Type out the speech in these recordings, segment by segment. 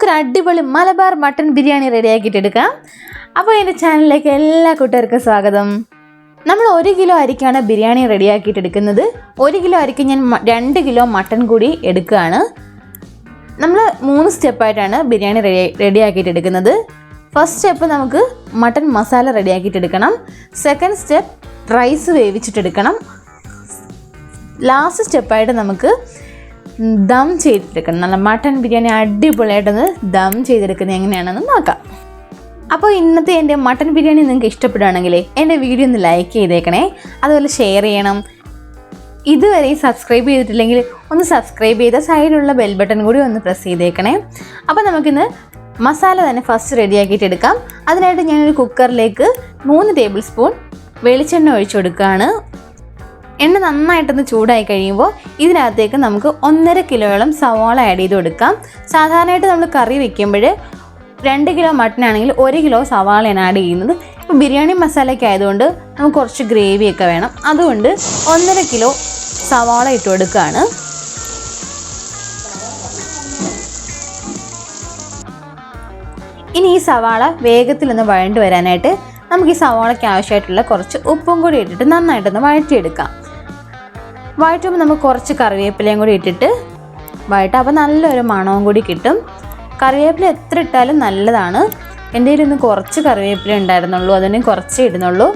നമുക്കൊരു അടിപൊളി മലബാർ മട്ടൺ ബിരിയാണി റെഡിയാക്കിയിട്ട് എടുക്കാം. അപ്പോൾ എൻ്റെ ചാനലിലേക്ക് എല്ലാ കൂട്ടുകാർക്കും സ്വാഗതം. നമ്മൾ 1 കിലോ അരിക്കാണ് ബിരിയാണി റെഡിയാക്കിയിട്ട് എടുക്കുന്നത്. 1 കിലോ അരിക്ക് ഞാൻ 2 കിലോ മട്ടൺ കൂടി എടുക്കുകയാണ്. നമ്മൾ 3 സ്റ്റെപ്പായിട്ടാണ് ബിരിയാണി റെഡിയാക്കിയിട്ട് എടുക്കുന്നത്. ഫസ്റ്റ് സ്റ്റെപ്പ് നമുക്ക് മട്ടൺ മസാല റെഡിയാക്കിയിട്ട് എടുക്കണം. സെക്കൻഡ് സ്റ്റെപ്പ് റൈസ് വേവിച്ചിട്ടെടുക്കണം. ലാസ്റ്റ് സ്റ്റെപ്പായിട്ട് നമുക്ക് ദം ചെയ്തെടുക്കണം. നല്ല മട്ടൺ ബിരിയാണി അടിപൊളിയായിട്ടൊന്ന് ദം ചെയ്തെടുക്കുന്നത് എങ്ങനെയാണെന്ന് നോക്കാം. അപ്പോൾ ഇന്നത്തെ എൻ്റെ മട്ടൺ ബിരിയാണി നിങ്ങൾക്ക് ഇഷ്ടപ്പെടുകയാണെങ്കിൽ എൻ്റെ വീഡിയോ ഒന്ന് ലൈക്ക് ചെയ്തേക്കണേ. അതുപോലെ ഷെയർ ചെയ്യണം. ഇതുവരെ സബ്സ്ക്രൈബ് ചെയ്തിട്ടില്ലെങ്കിൽ ഒന്ന് സബ്സ്ക്രൈബ് ചെയ്ത സൈഡിലുള്ള ബെൽ ബട്ടൺ കൂടി ഒന്ന് പ്രസ് ചെയ്തേക്കണേ. അപ്പോൾ നമുക്കിന്ന് മസാല തന്നെ ഫസ്റ്റ് റെഡിയാക്കിയിട്ട് എടുക്കാം. അതിനായിട്ട് ഞാനൊരു കുക്കറിലേക്ക് 3 ടേബിൾ സ്പൂൺ വെളിച്ചെണ്ണ ഒഴിച്ചു കൊടുക്കുകയാണ്. എണ്ണ നന്നായിട്ടൊന്ന് ചൂടായി കഴിയുമ്പോൾ ഇതിനകത്തേക്ക് നമുക്ക് 1.5 കിലോയോളം സവാള ആഡ് ചെയ്ത് കൊടുക്കാം. സാധാരണയായിട്ട് നമ്മൾ കറി വെക്കുമ്പോൾ 2 കിലോ മട്ടൺ ആണെങ്കിൽ 1 കിലോ സവാളയാണ് ആഡ് ചെയ്യുന്നത്. ഇപ്പോൾ ബിരിയാണി മസാലയ്ക്ക് ആയതുകൊണ്ട് നമുക്ക് കുറച്ച് ഗ്രേവിയൊക്കെ വേണം. അതുകൊണ്ട് 1.5 കിലോ സവാള ഇട്ട് കൊടുക്കുകയാണ്. ഇനി ഈ സവാള വേഗത്തിലൊന്ന് വഴണ്ട് വരാനായിട്ട് നമുക്ക് ഈ സവാളയ്ക്ക് ആവശ്യമായിട്ടുള്ള കുറച്ച് ഉപ്പും കൂടി ഇട്ടിട്ട് നന്നായിട്ടൊന്ന് വഴറ്റിയെടുക്കാം. വഴറ്റുമ്പോൾ നമുക്ക് കുറച്ച് കറിവേപ്പിലയും കൂടി ഇട്ടിട്ട് വഴറ്റാം. അപ്പോൾ നല്ലൊരു മണവും കൂടി കിട്ടും. കറിവേപ്പില എത്ര ഇട്ടാലും നല്ലതാണ്. എൻ്റെ കയ്യിൽ ഇന്ന് കുറച്ച് കറിവേപ്പില ഉണ്ടായിരുന്നുള്ളൂ, അതിന് കുറച്ചേ ഇടുന്നുള്ളൂ.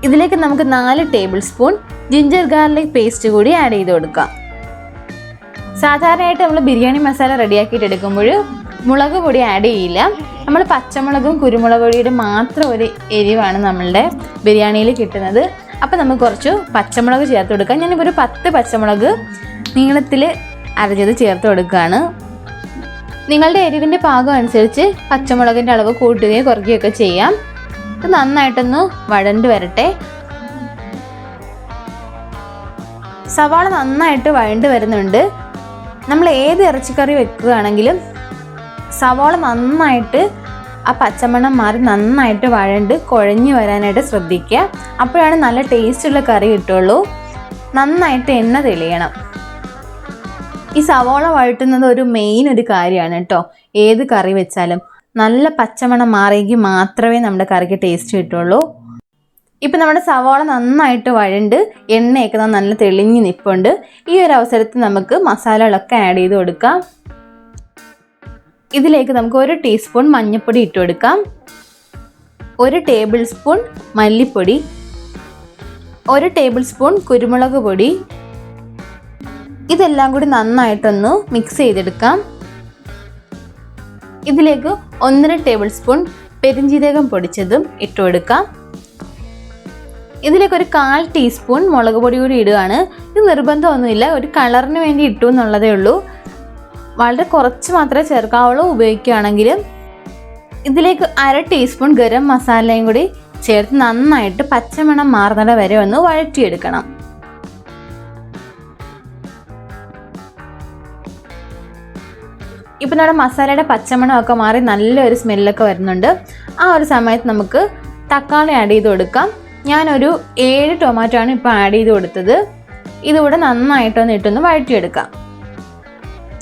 ഇതിലേക്ക് നമുക്ക് 4 table spoon ginger garlic paste കൂടി ആഡ് ചെയ്ത് കൊടുക്കാം. സാധാരണയായിട്ട് നമ്മൾ ബിരിയാണി മസാല റെഡിയാക്കിയിട്ട് എടുക്കുമ്പോൾ മുളക് പൊടി ആഡ് ചെയ്യില്ല. നമ്മൾ പച്ചമുളകും കുരുമുളക് പൊടിയുടെ മാത്രം ഒരു എരിവാണ് നമ്മളുടെ ബിരിയാണിയിൽ കിട്ടുന്നത്. അപ്പോൾ നമുക്ക് കുറച്ച് പച്ചമുളക് ചേർത്ത് കൊടുക്കാം. ഞാനിപ്പോൾ ഒരു 10 പച്ചമുളക് നീളത്തിൽ അരച്ചത് ചേർത്ത് കൊടുക്കുകയാണ്. നിങ്ങളുടെ എരിവിൻ്റെ പാകം അനുസരിച്ച് പച്ചമുളകിൻ്റെ അളവ് കൂട്ടുകയോ കുറയ്ക്കുകയൊക്കെ ചെയ്യാം. ഇത് നന്നായിട്ടൊന്ന് വഴണ്ട് വരട്ടെ. സവാള നന്നായിട്ട് വഴണ്ട് വരുന്നുണ്ട്. നമ്മൾ ഏത് ഇറച്ചിക്കറി വെക്കുകയാണെങ്കിലും സവാള നന്നായിട്ട് ആ പച്ചമണം മാറി നന്നായിട്ട് വഴണ്ട് കുഴഞ്ഞു വരാനായിട്ട് ശ്രദ്ധിക്കുക. അപ്പോഴാണ് നല്ല ടേസ്റ്റുള്ള കറി കിട്ടുള്ളൂ. നന്നായിട്ട് എണ്ണ തെളിയണം. ഈ സവാള വഴറ്റുന്നത് ഒരു മെയിൻ ഒരു കാര്യമാണ് കേട്ടോ. ഏത് കറി വെച്ചാലും നല്ല പച്ചമണം മാറിയെങ്കിൽ മാത്രമേ നമ്മുടെ കറിക്ക് ടേസ്റ്റ് കിട്ടുള്ളൂ. ഇപ്പം നമ്മുടെ സവാള നന്നായിട്ട് വഴണ്ട് എണ്ണയൊക്കെ നല്ല തെളിഞ്ഞ് നിൽപ്പുണ്ട്. ഈ ഒരു അവസരത്തിൽ നമുക്ക് മസാലകളൊക്കെ ആഡ് ചെയ്ത് കൊടുക്കാം. ഇതിലേക്ക് നമുക്ക് 1 ടീസ്പൂൺ മഞ്ഞൾപ്പൊടി ഇട്ട് കൊടുക്കാം. 1 ടേബിൾ സ്പൂൺ മല്ലിപ്പൊടി, 1 ടേബിൾ സ്പൂൺ കുരുമുളക് പൊടി. ഇതെല്ലാം കൂടി നന്നായിട്ടൊന്ന് മിക്സ് ചെയ്തെടുക്കാം. ഇതിലേക്ക് 1.5 ടേബിൾ സ്പൂൺ പെരിഞ്ജീരകം പൊടിച്ചതും ഇട്ട് കൊടുക്കാം. ഇതിലേക്ക് ഒരു 1/4 ടീസ്പൂൺ മുളക് പൊടി കൂടി ഇടുകയാണ്. ഇത് നിർബന്ധമൊന്നുമില്ല, ഒരു കളറിന് വേണ്ടി ഇട്ടു എന്നുള്ളതേ ഉള്ളൂ. വളരെ കുറച്ച് മാത്രമേ ചേർക്കാവുള്ളൂ ഉപയോഗിക്കുകയാണെങ്കിൽ. ഇതിലേക്ക് 1/2 ടീസ്പൂൺ ഗരം മസാലയും കൂടി ചേർത്ത് നന്നായിട്ട് പച്ചമണം മാറുന്നത് വരെ ഒന്ന് വഴറ്റിയെടുക്കണം. ഇപ്പം നമ്മുടെ മസാലയുടെ പച്ചമണമൊക്കെ മാറി നല്ലൊരു സ്മെല്ലൊക്കെ വരുന്നുണ്ട്. ആ ഒരു സമയത്ത് നമുക്ക് തക്കാളി ആഡ് ചെയ്ത് കൊടുക്കാം. ഞാനൊരു 7 ടൊമാറ്റോ ആണ് ഇപ്പോൾ ആഡ് ചെയ്ത് കൊടുത്തത്. ഇതുകൂടെ നന്നായിട്ടൊന്ന് ഇട്ടൊന്ന് വഴറ്റിയെടുക്കാം.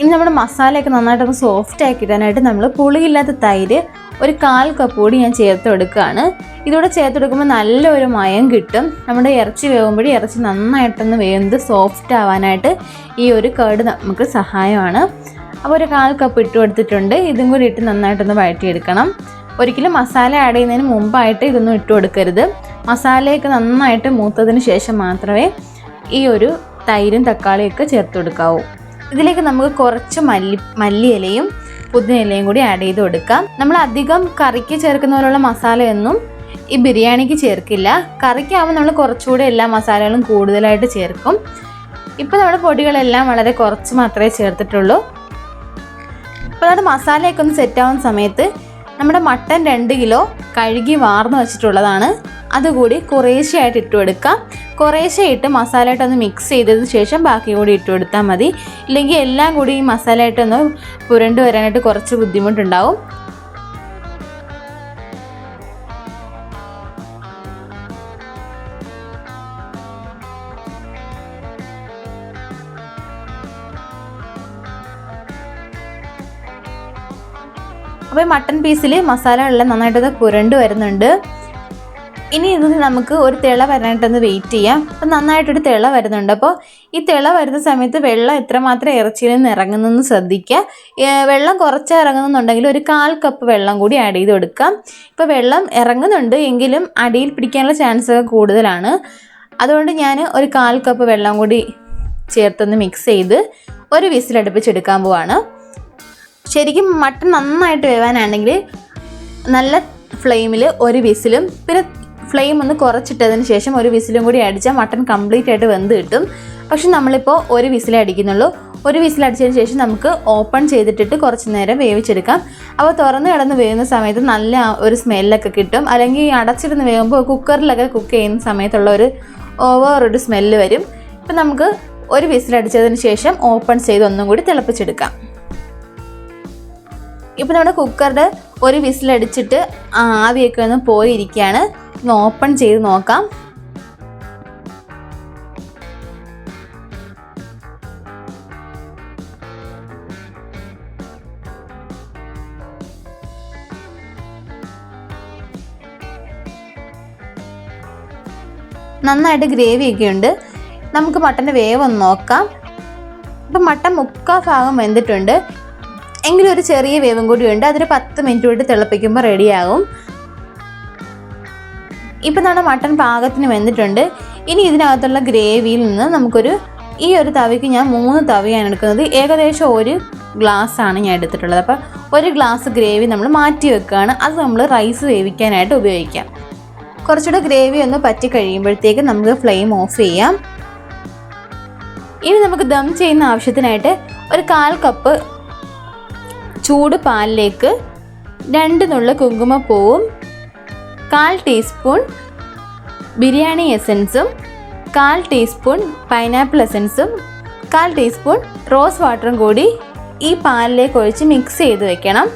ഇനി നമ്മുടെ മസാലയൊക്കെ നന്നായിട്ടൊന്ന് സോഫ്റ്റ് ആക്കി ഇടാനായിട്ട് നമ്മൾ പുളിയില്ലാത്ത തൈര് ഒരു 1/4 കപ്പ് കൂടി ഞാൻ ചേർത്ത് കൊടുക്കുകയാണ്. ഇതോടെ ചേർത്ത് കൊടുക്കുമ്പോൾ നല്ലൊരു മയം കിട്ടും. നമ്മുടെ ഇറച്ചി വേകുമ്പോഴും ഇറച്ചി നന്നായിട്ടൊന്ന് വെന്ത് സോഫ്റ്റ് ആവാനായിട്ട് ഈ ഒരു കേട് നമുക്ക് സഹായമാണ്. അപ്പോൾ ഒരു 1/4 കപ്പ് ഇട്ട് കൊടുത്തിട്ടുണ്ട്. ഇതും കൂടി ഇട്ട് നന്നായിട്ടൊന്ന് വഴറ്റിയെടുക്കണം. ഒരിക്കലും മസാല ആഡ് ചെയ്യുന്നതിന് മുമ്പായിട്ട് ഇതൊന്നും ഇട്ട് കൊടുക്കരുത്. മസാലയൊക്കെ നന്നായിട്ട് മൂത്തതിന് ശേഷം മാത്രമേ ഈ ഒരു തൈരും തക്കാളിയൊക്കെ ചേർത്ത് കൊടുക്കാവൂ. ഇതിലേക്ക് നമുക്ക് കുറച്ച് മല്ലിയിലയും പുതിനയിലയും കൂടി ആഡ് ചെയ്ത് കൊടുക്കാം. നമ്മൾ അധികം കറിക്ക് ചേർക്കുന്ന പോലുള്ള മസാലയൊന്നും ഈ ബിരിയാണിക്ക് ചേർക്കില്ല. കറിക്കാവുമ്പോൾ നമ്മൾ കുറച്ചുകൂടി എല്ലാ മസാലകളും കൂടുതലായിട്ട് ചേർക്കും. ഇപ്പോൾ നമ്മുടെ പൊടികളെല്ലാം വളരെ കുറച്ച് മാത്രമേ ചേർത്തിട്ടുള്ളൂ. ഇപ്പോൾ നമ്മുടെ മസാലയൊക്കെ ഒന്ന് സെറ്റാവുന്ന സമയത്ത് നമ്മുടെ മട്ടൺ 2 കിലോ കഴുകി വാർന്ന് വെച്ചിട്ടുള്ളതാണ്. അതുകൂടി കുറേശ്ശെയായിട്ട് ഇട്ട് കൊടുക്കാം. കുറേശ്ശെ ഇട്ട് മസാലയായിട്ടൊന്ന് മിക്സ് ചെയ്തതിന് ശേഷം ബാക്കി കൂടി ഇട്ട് കൊടുത്താൽ മതി. ഇല്ലെങ്കിൽ എല്ലാം കൂടി ഈ മസാലയായിട്ടൊന്ന് പുരണ്ട് വരാനായിട്ട് കുറച്ച് ബുദ്ധിമുട്ടുണ്ടാവും. അപ്പോൾ ഈ മട്ടൺ പീസിൽ മസാല എല്ലാം നന്നായിട്ടൊന്ന് പുരണ്ട് വരുന്നുണ്ട്. ഇനി ഇതിന് നമുക്ക് ഒരു തിള വരാനായിട്ടൊന്ന് വെയിറ്റ് ചെയ്യാം. അപ്പോൾ നന്നായിട്ടൊരു തിള വരുന്നുണ്ട്. അപ്പോൾ ഈ തിള വരുന്ന സമയത്ത് വെള്ളം എത്രമാത്രം ഇറച്ചിയിൽ നിന്ന് ഇറങ്ങുന്നതെന്ന് ശ്രദ്ധിക്കുക. വെള്ളം കുറച്ച് ഇറങ്ങുന്നുണ്ടെങ്കിൽ ഒരു 1/4 കപ്പ് വെള്ളം കൂടി ആഡ് ചെയ്ത് കൊടുക്കാം. ഇപ്പോൾ വെള്ളം ഇറങ്ങുന്നുണ്ട് എങ്കിലും അടിയിൽ പിടിക്കാനുള്ള ചാൻസ് കൂടുതലാണ്. അതുകൊണ്ട് ഞാൻ ഒരു 1/4 കപ്പ് വെള്ളം കൂടി ചേർത്തൊന്ന് മിക്സ് ചെയ്ത് ഒരു വിസിലടുപ്പിച്ചെടുക്കാൻ പോവാണ്. ശരിക്കും മട്ടൺ നന്നായിട്ട് വേവാനാണെങ്കിൽ നല്ല ഫ്ലെയിമിൽ ഒരു വിസിലും പിന്നെ ഫ്ലെയിം ഒന്ന് കുറച്ചിട്ടതിന് ശേഷം ഒരു വിസിലും കൂടി അടിച്ചാൽ മട്ടൺ കംപ്ലീറ്റ് ആയിട്ട് വെന്ത് കിട്ടും. പക്ഷെ നമ്മളിപ്പോൾ ഒരു വിസിലേ അടിക്കുന്നുള്ളൂ. ഒരു വിസിലടിച്ചതിന് ശേഷം നമുക്ക് ഓപ്പൺ ചെയ്തിട്ടിട്ട് കുറച്ച് നേരം വേവിച്ചെടുക്കാം. അപ്പോൾ തുറന്ന് കിടന്ന് വേവുന്ന സമയത്ത് നല്ല ഒരു സ്മെല്ലൊക്കെ കിട്ടും. അല്ലെങ്കിൽ അടച്ചിരുന്ന് വേകുമ്പോൾ കുക്കറിലൊക്കെ കുക്ക് ചെയ്യുന്ന സമയത്തുള്ള ഒരു സ്മെല്ല് വരും. ഇപ്പം നമുക്ക് ഒരു വിസിലടിച്ചതിന് ശേഷം ഓപ്പൺ ചെയ്ത് ഒന്നും കൂടി തിളപ്പിച്ചെടുക്കാം. ഇപ്പം നമ്മുടെ കുക്കറുടെ ഒരു വിസിലടിച്ചിട്ട് ആവിയൊക്കെ ഒന്ന് പോയിരിക്കുകയാണ്. ഒന്ന് ഓപ്പൺ ചെയ്ത് നോക്കാം. നന്നായിട്ട് ഗ്രേവിയൊക്കെ ഉണ്ട്. നമുക്ക് മട്ടൻ്റെ വേവ് ഒന്ന് നോക്കാം. ഇപ്പം മട്ടൻ 3/4 ഭാഗം വെന്തിട്ടുണ്ട്. എങ്കിലും ഒരു ചെറിയ വേവും കൂടി ഉണ്ട്. അതൊരു 10 മിനിറ്റ് കൂടി തിളപ്പിക്കുമ്പോൾ റെഡിയാകും. ഇപ്പം നമ്മുടെ മട്ടൺ പാകത്തിന് വെന്തിട്ടുണ്ട്. ഇനി ഇതിനകത്തുള്ള ഗ്രേവിയിൽ നിന്ന് നമുക്കൊരു ഈ ഒരു തവിക്ക് ഞാൻ 3 തവിയാണ് എടുക്കുന്നത്. ഏകദേശം 1 ഗ്ലാസ്സാണ് ഞാൻ എടുത്തിട്ടുള്ളത്. അപ്പോൾ 1 ഗ്ലാസ് ഗ്രേവി നമ്മൾ മാറ്റി വെക്കുകയാണ്. അത് നമ്മൾ റൈസ് വേവിക്കാനായിട്ട് ഉപയോഗിക്കാം. കുറച്ചുകൂടെ ഗ്രേവി ഒന്ന് പറ്റി കഴിയുമ്പോഴത്തേക്ക് നമുക്ക് ഫ്ലെയിം ഓഫ് ചെയ്യാം. ഇനി നമുക്ക് ദം ചെയ്യുന്ന ആവശ്യത്തിനായിട്ട് ഒരു 1/4 കപ്പ് ചൂട് പാലിലേക്ക് 2 നുള്ള് കുങ്കുമപ്പൂവും 1/4 ടീസ്പൂൺ ബിരിയാണി എസൻസും 1/4 ടീസ്പൂൺ പൈനാപ്പിൾ എസൻസും 1/4 ടീസ്പൂൺ റോസ് വാട്ടറും കൂടി ഈ പാലിലേക്ക് ഒഴിച്ച് മിക്സ് ചെയ്ത് വെക്കണം.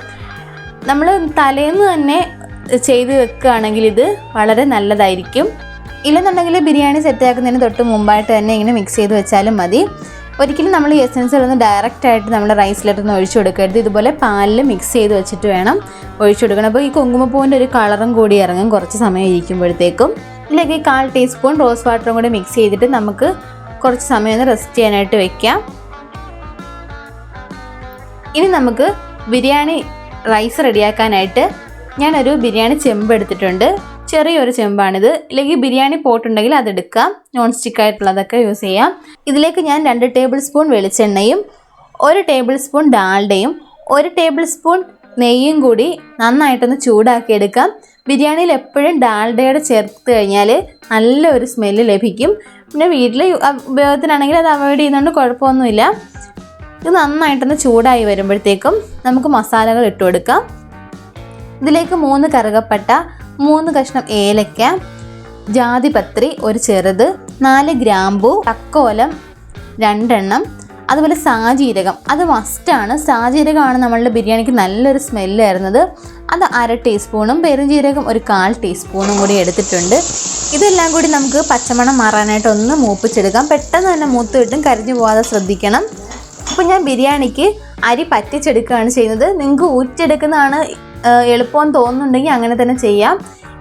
നമ്മൾ തലേന്ന് തന്നെ ചെയ്ത് വെക്കുകയാണെങ്കിൽ ഇത് വളരെ നല്ലതായിരിക്കും. ഇല്ലെന്നുണ്ടെങ്കിൽ ബിരിയാണി സെറ്റാക്കുന്നതിന് തൊട്ട് മുമ്പായിട്ട് തന്നെ ഇങ്ങനെ മിക്സ് ചെയ്ത് വെച്ചാലും മതി. ഒരിക്കലും നമ്മൾ ഈ എസൻസിലൊന്ന് ഡയറക്റ്റായിട്ട് നമ്മൾ റൈസിലോട്ടൊന്നും ഒഴിച്ചു കൊടുക്കരുത്. ഇതുപോലെ പാലിൽ മിക്സ് ചെയ്ത് വെച്ചിട്ട് വേണം ഒഴിച്ചു കൊടുക്കണം. അപ്പോൾ ഈ കുങ്കുമപ്പൂവിൻ്റെ ഒരു കളറും കൂടി ഇറങ്ങും കുറച്ച് സമയം ഇരിക്കുമ്പോഴത്തേക്കും. ഇതിലേക്ക് 1/4 ടീസ്പൂൺ റോസ് വാട്ടറും കൂടി മിക്സ് ചെയ്തിട്ട് നമുക്ക് കുറച്ച് സമയം ഒന്ന് റെസ്റ്റ് ചെയ്യാനായിട്ട് വെക്കാം. ഇനി നമുക്ക് ബിരിയാണി റൈസ് റെഡിയാക്കാനായിട്ട് ഞാനൊരു ബിരിയാണി ചെമ്പ് എടുത്തിട്ടുണ്ട്. ചെറിയൊരു ചെമ്പാണിത്. ഇല്ലെങ്കിൽ ബിരിയാണി പോട്ടുണ്ടെങ്കിൽ അതെടുക്കാം. നോൺ സ്റ്റിക്ക് ആയിട്ടുള്ളതൊക്കെ യൂസ് ചെയ്യാം. ഇതിലേക്ക് ഞാൻ 2 ടേബിൾ സ്പൂൺ വെളിച്ചെണ്ണയും 1 ടേബിൾ സ്പൂൺ ഡാൽഡയും 1 ടേബിൾ സ്പൂൺ നെയ്യും കൂടി നന്നായിട്ടൊന്ന് ചൂടാക്കി എടുക്കാം. ബിരിയാണിയിൽ എപ്പോഴും ഡാൽഡയുടെ ചേർത്ത് കഴിഞ്ഞാൽ നല്ലൊരു സ്മെല്ല് ലഭിക്കും. പിന്നെ വീട്ടിൽ ഉപയോഗത്തിനാണെങ്കിൽ അത് അവോയ്ഡ് ചെയ്യുന്നതുകൊണ്ട് കുഴപ്പമൊന്നുമില്ല. ഇത് നന്നായിട്ടൊന്ന് ചൂടായി വരുമ്പോഴത്തേക്കും നമുക്ക് മസാലകൾ ഇട്ട് കൊടുക്കാം. ഇതിലേക്ക് 3 കറുകപ്പട്ട, 3 കഷ്ണം ഏലക്ക, ജാതിപത്രി 1 ചെറുത്, 4 ഗ്രാമ്പൂ, തക്കോലം 2 എണ്ണം, അതുപോലെ സാജീരകം. അത് മസ്റ്റാണ്. സാജീരകമാണ് നമ്മളുടെ ബിരിയാണിക്ക് നല്ലൊരു സ്മെല്ല് വരുന്നത്. അത് 1/2 ടീസ്പൂണും പെരുംജീരകം 1/4 ടീസ്പൂണും കൂടി എടുത്തിട്ടുണ്ട്. ഇതെല്ലാം കൂടി നമുക്ക് പച്ചമണം മാറാനായിട്ട് ഒന്ന് മൂപ്പിച്ചെടുക്കാം. പെട്ടെന്ന് തന്നെ മൂത്ത് കിട്ടും. കരിഞ്ഞു പോകാതെ ശ്രദ്ധിക്കണം. അപ്പോൾ ഞാൻ ബിരിയാണിക്ക് അരി പറ്റിച്ചെടുക്കുകയാണ് ചെയ്യുന്നത്. നിങ്ങൾക്ക് ഊറ്റിയെടുക്കുന്നതാണ് എളുപ്പമെന്ന് തോന്നുന്നുണ്ടെങ്കിൽ അങ്ങനെ തന്നെ ചെയ്യാം.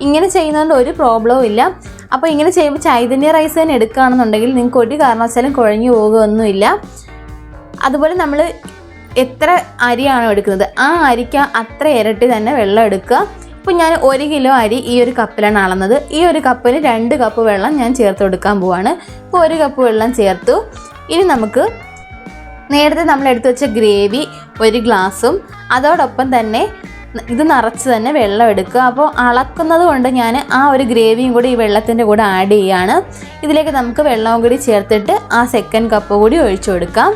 ഇങ്ങനെ ചെയ്യുന്നതുകൊണ്ട് ഒരു പ്രോബ്ലവും ഇല്ല. അപ്പോൾ ഇങ്ങനെ ചെയ്യുമ്പോൾ ചൈതന്യ റൈസ് തന്നെ എടുക്കുകയാണെന്നുണ്ടെങ്കിൽ നിങ്ങൾക്ക് ഒരു കാരണവശാലും കുഴഞ്ഞു പോകുകയൊന്നുമില്ല. അതുപോലെ നമ്മൾ എത്ര അരിയാണോ എടുക്കുന്നത് ആ അരിക്ക് അത്ര ഇരട്ടി തന്നെ വെള്ളം എടുക്കുക. ഇപ്പോൾ ഞാൻ 1 കിലോ അരി ഈ ഒരു കപ്പിലാണ് അളന്നത്. ഈ ഒരു കപ്പിന് 2 കപ്പ് വെള്ളം ഞാൻ ചേർത്ത് കൊടുക്കാൻ പോവാണ്. ഇപ്പോൾ 1 കപ്പ് വെള്ളം ചേർത്തു. ഇനി നമുക്ക് നേരത്തെ നമ്മൾ എടുത്തു വെച്ച ഗ്രേവി 1 ഗ്ലാസും അതോടൊപ്പം തന്നെ ഇത് നിറച്ച് തന്നെ വെള്ളം എടുക്കുക. അപ്പോൾ അളക്കുന്നത് കൊണ്ട് ഞാൻ ആ ഒരു ഗ്രേവിയും കൂടി ഈ വെള്ളത്തിൻ്റെ കൂടെ ആഡ് ചെയ്യുകയാണ്. ഇതിലേക്ക് നമുക്ക് വെള്ളവും കൂടി ചേർത്തിട്ട് ആ 2nd കപ്പ് കൂടി ഒഴിച്ചു കൊടുക്കാം.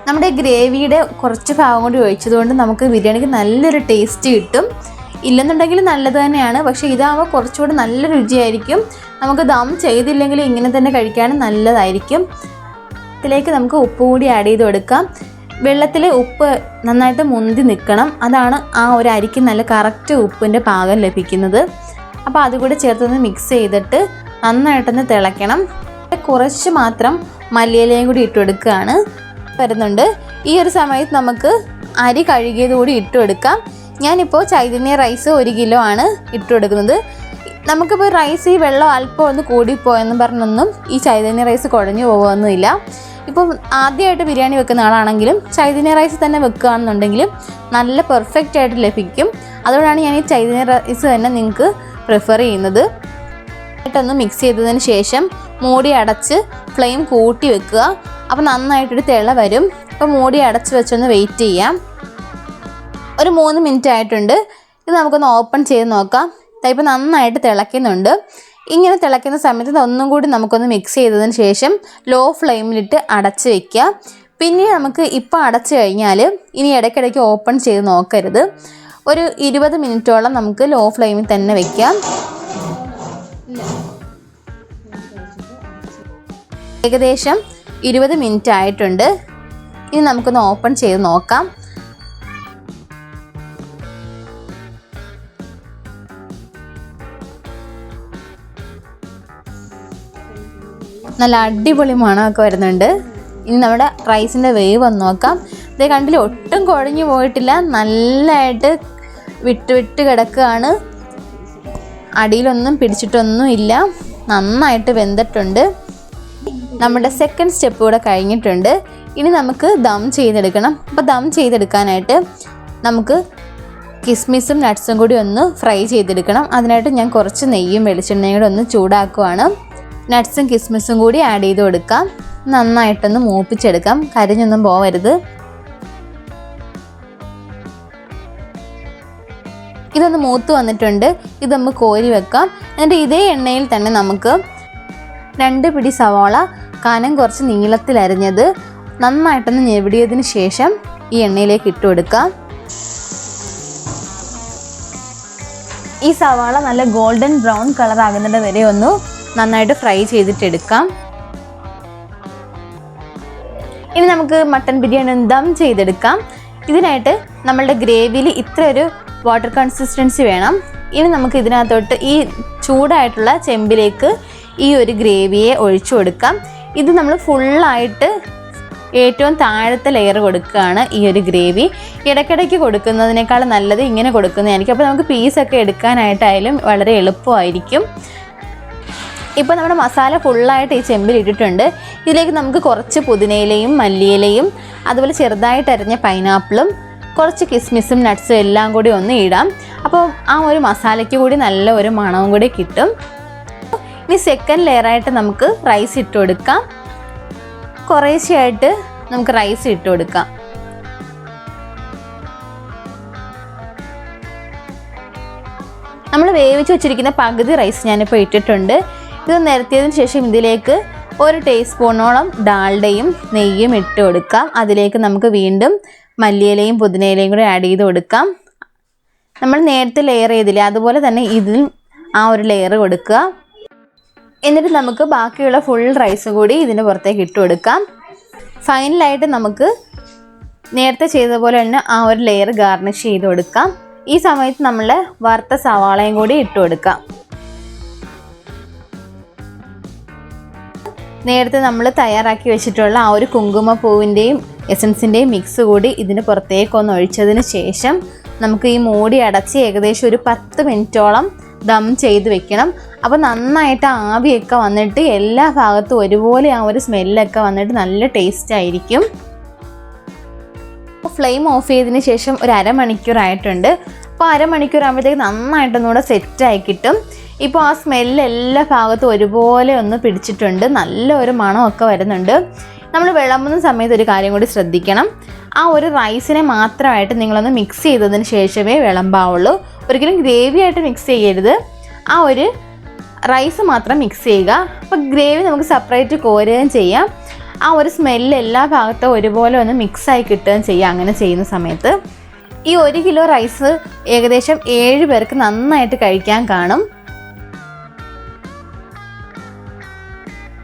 നമ്മുടെ ഗ്രേവിയുടെ കുറച്ച് ഭാഗം കൂടി ഒഴിച്ചതുകൊണ്ട് നമുക്ക് ബിരിയാണിക്ക് നല്ലൊരു ടേസ്റ്റ് കിട്ടും. ഇല്ലെന്നുണ്ടെങ്കിൽ നല്ലത് തന്നെയാണ്. പക്ഷേ ഇതാകുമ്പോൾ കുറച്ചുകൂടി നല്ല രുചിയായിരിക്കും. നമുക്ക് ദം ചെയ്തില്ലെങ്കിൽ ഇങ്ങനെ തന്നെ കഴിക്കാനും നല്ലതായിരിക്കും. ഇതിലേക്ക് നമുക്ക് ഉപ്പ് കൂടി ആഡ് ചെയ്ത് കൊടുക്കാം. വെള്ളത്തിൽ ഉപ്പ് നന്നായിട്ട് മുന്തി നിൽക്കണം. അതാണ് ആ ഒരു അരിക്ക് നല്ല കറക്റ്റ് ഉപ്പിൻ്റെ പാകം ലഭിക്കുന്നത്. അപ്പോൾ അതുകൂടി ചേർത്തൊന്ന് മിക്സ് ചെയ്തിട്ട് നന്നായിട്ടൊന്ന് തിളയ്ക്കണം. കുറച്ച് മാത്രം മല്ലിയിലയും കൂടി ഇട്ട് കൊടുക്കുകയാണ് വരുന്നുണ്ട്. ഈ ഒരു സമയത്ത് നമുക്ക് അരി കഴുകിയത് കൂടി ഇട്ട് കൊടുക്കാം. ഞാനിപ്പോൾ ചൈതന്യ റൈസ് 1 കിലോ ആണ് ഇട്ട് കൊടുക്കുന്നത്. നമുക്കിപ്പോൾ റൈസ് ഈ വെള്ളം അല്പം ഒന്ന് കൂടിപ്പോയെന്ന് പറഞ്ഞൊന്നും ഈ ചൈതന്യ റൈസ് കുഴഞ്ഞു പോകുകയൊന്നുമില്ല. ഇപ്പം ആദ്യമായിട്ട് ബിരിയാണി വെക്കുന്ന ആളാണെങ്കിലും ചൈതന്യ റൈസ് തന്നെ വെക്കുകയാണെന്നുണ്ടെങ്കിലും നല്ല പെർഫെക്റ്റ് ആയിട്ട് ലഭിക്കും. അതുകൊണ്ടാണ് ഞാൻ ഈ ചൈതന്യ റൈസ് തന്നെ നിങ്ങൾക്ക് പ്രിഫർ ചെയ്യുന്നത്. ആയിട്ടൊന്ന് മിക്സ് ചെയ്തതിന് ശേഷം മൂടി അടച്ച് ഫ്ലെയിം കൂട്ടി വെക്കുക. അപ്പോൾ നന്നായിട്ടൊരു തിള വരും. അപ്പോൾ മൂടി അടച്ച് വെച്ചൊന്ന് വെയിറ്റ് ചെയ്യാം. ഒരു 3 മിനിറ്റ് ആയിട്ടുണ്ട്. ഇത് നമുക്കൊന്ന് ഓപ്പൺ ചെയ്ത് നോക്കാം. ഇപ്പോൾ നന്നായിട്ട് തിളയ്ക്കുന്നുണ്ട്. ഇങ്ങനെ തിളയ്ക്കുന്ന സമയത്ത് ഒന്നും കൂടി നമുക്കൊന്ന് മിക്സ് ചെയ്തതിന് ശേഷം ലോ ഫ്ലെയിമിലിട്ട് അടച്ച് വയ്ക്കുക. പിന്നെ നമുക്ക് ഇപ്പോൾ അടച്ചു കഴിഞ്ഞാൽ ഇനി ഇടയ്ക്കിടയ്ക്ക് ഓപ്പൺ ചെയ്ത് നോക്കരുത്. ഒരു 20 മിനിറ്റോളം നമുക്ക് ലോ ഫ്ലെയിമിൽ തന്നെ വയ്ക്കാം. ഏകദേശം 20 മിനിറ്റ് ആയിട്ടുണ്ട്. ഇനി നമുക്കൊന്ന് ഓപ്പൺ ചെയ്ത് നോക്കാം. നല്ല അടിപൊളി മണമൊക്കെ വരുന്നുണ്ട്. ഇനി നമ്മുടെ റൈസിൻ്റെ വേവ് ഒന്ന് നോക്കാം. ഇത് കണ്ടില്ല, ഒട്ടും കുഴഞ്ഞു പോയിട്ടില്ല. നല്ലതായിട്ട് വിട്ട് കിടക്കുകയാണ്. അടിയിലൊന്നും പിടിച്ചിട്ടൊന്നും ഇല്ല. നന്നായിട്ട് വെന്തിട്ടുണ്ട്. നമ്മുടെ സെക്കൻഡ് സ്റ്റെപ്പ് കൂടെ കഴിഞ്ഞിട്ടുണ്ട്. ഇനി നമുക്ക് ദം ചെയ്തെടുക്കണം. അപ്പോൾ ദം ചെയ്തെടുക്കാനായിട്ട് നമുക്ക് കിസ്മിസും നട്ട്സും കൂടി ഒന്ന് ഫ്രൈ ചെയ്തെടുക്കണം. അതിനായിട്ട് ഞാൻ കുറച്ച് നെയ്യും വെളിച്ചെണ്ണയും കൂടി ഒന്ന് ചൂടാക്കുവാണ്. നട്ട്സും കിസ്മിസും കൂടി ആഡ് ചെയ്ത് കൊടുക്കാം. നന്നായിട്ടൊന്ന് മൂപ്പിച്ചെടുക്കാം. കരിഞ്ഞൊന്നും പോവരുത്. ഇതൊന്ന് മൂത്ത് വന്നിട്ടുണ്ട്. ഇത് നമുക്ക് കോരി വെക്കാം. എന്നിട്ട് ഇതേ എണ്ണയിൽ തന്നെ നമുക്ക് 2 പിടി സവാള കനം കുറച്ച് നീളത്തിൽ അരിഞ്ഞത് നന്നായിട്ടൊന്ന് ഞെവിടിയതിന് ശേഷം ഈ എണ്ണയിലേക്ക് ഇട്ട് കൊടുക്കാം. ഈ സവാള നല്ല ഗോൾഡൻ ബ്രൗൺ കളർ ആകുന്നത് വരെ ഒന്ന് നന്നായിട്ട് ഫ്രൈ ചെയ്തിട്ടെടുക്കാം. ഇനി നമുക്ക് മട്ടൻ ബിരിയാണി ദം ചെയ്തെടുക്കാം. ഇതിനായിട്ട് നമ്മളുടെ ഗ്രേവിയിൽ ഇത്ര ഒരു വാട്ടർ കൺസിസ്റ്റൻസി വേണം. ഇനി നമുക്ക് ഇതിനകത്തോട്ട് ഈ ചൂടായിട്ടുള്ള ചെമ്പിലേക്ക് ഈ ഒരു ഗ്രേവിയെ ഒഴിച്ചു കൊടുക്കാം. ഇത് നമ്മൾ ഫുള്ളായിട്ട് ഏറ്റവും താഴത്തെ ലെയർ കൊടുക്കുകയാണ് ഈ ഒരു ഗ്രേവി. ഇടയ്ക്കിടയ്ക്ക് കൊടുക്കുന്നതിനേക്കാൾ നല്ലത് ഇങ്ങനെ കൊടുക്കുന്നതായിരിക്കും. അപ്പോൾ നമുക്ക് പീസൊക്കെ എടുക്കാനായിട്ടായാലും വളരെ എളുപ്പമായിരിക്കും. ഇപ്പോൾ നമ്മുടെ മസാല ഫുള്ളായിട്ട് ഈ ചെമ്പിൽ ഇട്ടിട്ടുണ്ട്. ഇതിലേക്ക് നമുക്ക് കുറച്ച് പുതിനയിലയും മല്ലിയിലയും അതുപോലെ ചെറുതായിട്ട് അരിഞ്ഞ പൈനാപ്പിളും കുറച്ച് കിസ്മിസും നട്ട്സും എല്ലാം കൂടി ഒന്ന് ഇടാം. അപ്പോൾ ആ ഒരു മസാലയ്ക്ക് കൂടി നല്ല ഒരു മണവും കൂടി കിട്ടും. ഇനി സെക്കൻഡ് ലെയറായിട്ട് നമുക്ക് റൈസ് ഇട്ട് കൊടുക്കാം. കുറേശ്ശെയായിട്ട് നമുക്ക് റൈസ് ഇട്ട് കൊടുക്കാം. നമ്മൾ വേവിച്ച് വെച്ചിരിക്കുന്ന പകുതി റൈസ് ഞാനിപ്പോൾ ഇട്ടിട്ടുണ്ട്. ഇത് നിരത്തിയതിന് ശേഷം ഇതിലേക്ക് 1 ടീസ്പൂണോളം ഡാൽഡയും നെയ്യും ഇട്ട് കൊടുക്കാം. അതിലേക്ക് നമുക്ക് വീണ്ടും മല്ലിയിലയും പുതിനയിലയും കൂടി ആഡ് ചെയ്ത് കൊടുക്കാം. നമ്മൾ നേരത്തെ ലെയർ ചെയ്തില്ലേ, അതുപോലെ തന്നെ ഇതിലും ആ ഒരു ലെയർ കൊടുക്കുക. എന്നിട്ട് നമുക്ക് ബാക്കിയുള്ള ഫുൾ റൈസും കൂടി ഇതിന് പുറത്തേക്ക് ഇട്ട് കൊടുക്കാം. ഫൈനലായിട്ട് നമുക്ക് നേരത്തെ ചെയ്ത പോലെ തന്നെ ആ ഒരു ലെയർ ഗാർണിഷ് ചെയ്ത് കൊടുക്കാം. ഈ സമയത്ത് നമ്മൾ വറുത്ത സവാളയും കൂടി ഇട്ട് കൊടുക്കാം. നേരത്തെ നമ്മൾ തയ്യാറാക്കി വെച്ചിട്ടുള്ള ആ ഒരു കുങ്കുമപ്പൂവിൻ്റെയും എസൻസിൻ്റെയും മിക്സ് കൂടി ഇതിന് പുറത്തേക്കൊന്ന് ഒഴിച്ചതിന് ശേഷം നമുക്ക് ഈ മൂടി അടച്ച് ഏകദേശം ഒരു 10 മിനിറ്റോളം ദം ചെയ്ത് വെക്കണം. അപ്പോൾ നന്നായിട്ട് ആവിയൊക്കെ വന്നിട്ട് എല്ലാ ഭാഗത്തും ഒരുപോലെ ആ ഒരു സ്മെല്ലൊക്കെ വന്നിട്ട് നല്ല ടേസ്റ്റ് ആയിരിക്കും. ഫ്ലെയിം ഓഫ് ചെയ്തതിന് ശേഷം ഒരു അരമണിക്കൂറായിട്ടുണ്ട്. അപ്പോൾ അരമണിക്കൂർ ആകുമ്പോഴത്തേക്ക് നന്നായിട്ടൊന്നുകൂടെ സെറ്റായി കിട്ടും. ഇപ്പോൾ ആ സ്മെല്ല് എല്ലാ ഭാഗത്തും ഒരുപോലെ ഒന്ന് പിടിച്ചിട്ടുണ്ട്. നല്ലൊരു മണമൊക്കെ വരുന്നുണ്ട്. നമ്മൾ വിളമ്പുന്ന സമയത്ത് ഒരു കാര്യം കൂടി ശ്രദ്ധിക്കണം. ആ ഒരു റൈസിനെ മാത്രമായിട്ട് നിങ്ങളൊന്ന് മിക്സ് ചെയ്തതിന് ശേഷമേ വിളമ്പാവുള്ളൂ. ഒരിക്കലും ഗ്രേവി ആയിട്ട് മിക്സ് ചെയ്യരുത്. ആ ഒരു റൈസ് മാത്രം മിക്സ് ചെയ്യുക. അപ്പോൾ ഗ്രേവി നമുക്ക് സെപ്പറേറ്റ് കോരുകയും ചെയ്യാം. ആ ഒരു സ്മെല്ല് എല്ലാ ഭാഗത്തും ഒരുപോലെ ഒന്ന് മിക്സായി കിട്ടുകയും ചെയ്യാം അങ്ങനെ ചെയ്യുന്ന സമയത്ത്. ഈ 1 കിലോ റൈസ് ഏകദേശം 7 പേർക്ക് നന്നായിട്ട് കഴിക്കാൻ കാണും.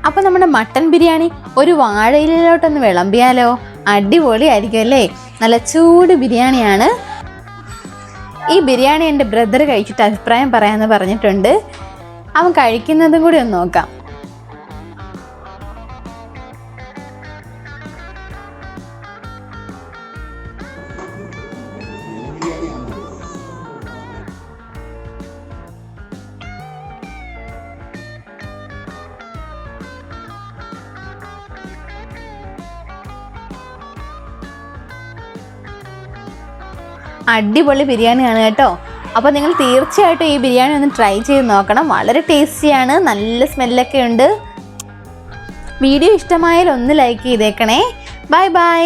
അപ്പോൾ നമ്മുടെ മട്ടൻ ബിരിയാണി ഒരു വാഴയിലോട്ടൊന്ന് വിളമ്പിയാലോ? അടിപൊളി ആയിരിക്കും അല്ലേ? നല്ല ചൂട് ബിരിയാണിയാണ്. ഈ ബിരിയാണി എൻ്റെ ബ്രദർ കഴിച്ചിട്ട് അഭിപ്രായം പറയാമെന്ന് പറഞ്ഞിട്ടുണ്ട്. അവൻ കഴിക്കുന്നതും കൂടി ഒന്ന് നോക്കാം. അടിപൊളി ബിരിയാണിയാണ് കേട്ടോ. അപ്പോൾ നിങ്ങൾ തീർച്ചയായിട്ടും ഈ ബിരിയാണി ഒന്ന് ട്രൈ ചെയ്ത് നോക്കണം. വളരെ ടേസ്റ്റിയാണ്, നല്ല സ്മെല്ലൊക്കെ ഉണ്ട്. വീഡിയോ ഇഷ്ടമായാൽ ഒന്ന് ലൈക്ക് ചെയ്തേക്കണേ. Bye bye.